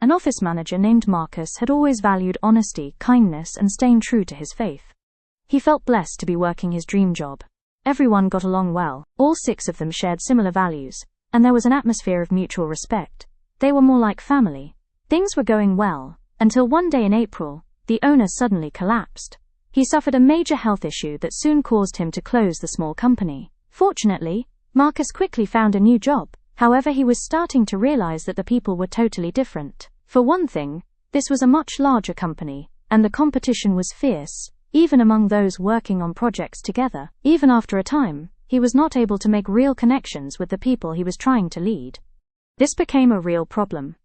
An office manager named Marcus had always valued honesty, kindness, and staying true to his faith. He felt blessed to be working his dream job. Everyone got along well, all 6 of them shared similar values, and there was an atmosphere of mutual respect. They were more like family. Things were going well, until one day in April, the owner suddenly collapsed. He suffered a major health issue that soon caused him to close the small company. Fortunately, Marcus quickly found a new job. However, he was starting to realize that the people were totally different. For one thing, this was a much larger company, and the competition was fierce, even among those working on projects together. Even after a time, he was not able to make real connections with the people he was trying to lead. This became a real problem.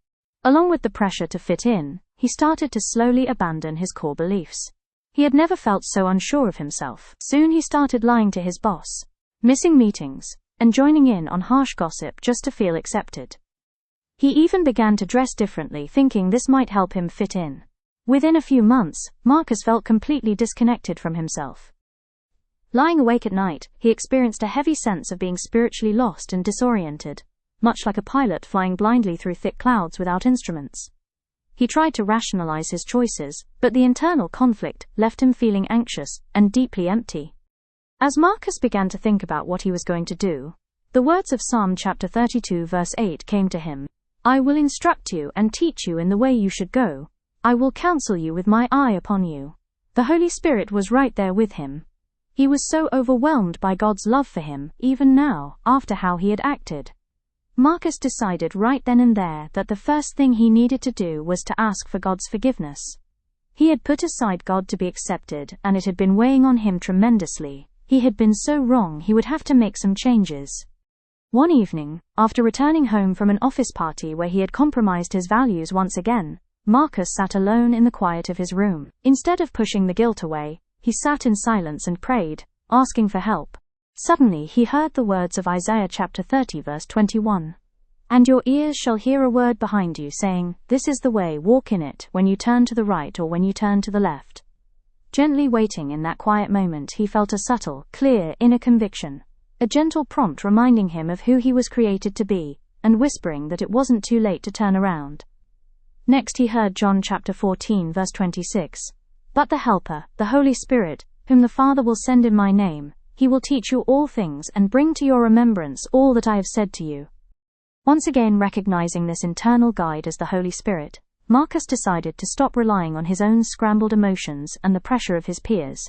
Along with the pressure to fit in, he started to slowly abandon his core beliefs. He had never felt so unsure of himself. Soon he started lying to his boss, missing meetings, and joining in on harsh gossip just to feel accepted. He even began to dress differently, thinking this might help him fit in. Within a few months, Marcus felt completely disconnected from himself. Lying awake at night, he experienced a heavy sense of being spiritually lost and disoriented, much like a pilot flying blindly through thick clouds without instruments. He tried to rationalize his choices, but the internal conflict left him feeling anxious and deeply empty. As Marcus began to think about what he was going to do, the words of Psalm chapter 32 verse 8 came to him. I will instruct you and teach you in the way you should go. I will counsel you with my eye upon you. The Holy Spirit was right there with him. He was so overwhelmed by God's love for him, even now, after how he had acted. Marcus decided right then and there that the first thing he needed to do was to ask for God's forgiveness. He had put aside God to be accepted, and it had been weighing on him tremendously. He had been so wrong, he would have to make some changes. One evening, after returning home from an office party where he had compromised his values once again, Marcus sat alone in the quiet of his room. Instead of pushing the guilt away, he sat in silence and prayed, asking for help. Suddenly he heard the words of Isaiah chapter 30 verse 21. And your ears shall hear a word behind you saying, this is the way, walk in it, when you turn to the right or when you turn to the left. Gently waiting in that quiet moment, he felt a subtle, clear inner conviction, a gentle prompt reminding him of who he was created to be, and whispering that it wasn't too late to turn around. Next he heard John chapter 14 verse 26. But the Helper, the Holy Spirit, whom the Father will send in my name, he will teach you all things and bring to your remembrance all that I have said to you. Once again recognizing this internal guide as the Holy Spirit, Marcus decided to stop relying on his own scrambled emotions and the pressure of his peers.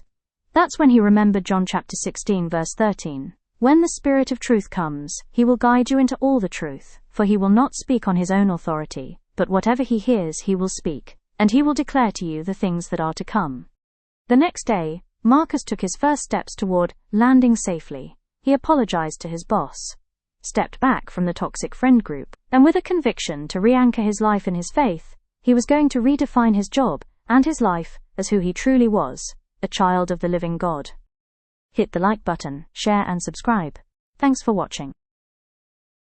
That's when he remembered John chapter 16 verse 13. When the Spirit of truth comes, he will guide you into all the truth, for he will not speak on his own authority, but whatever he hears he will speak, and he will declare to you the things that are to come. The next day, Marcus took his first steps toward landing safely. He apologized to his boss, stepped back from the toxic friend group, and with a conviction to re-anchor his life in his faith, he was going to redefine his job and his life as who he truly was, a child of the living God. Hit the like button, share and subscribe. Thanks for watching.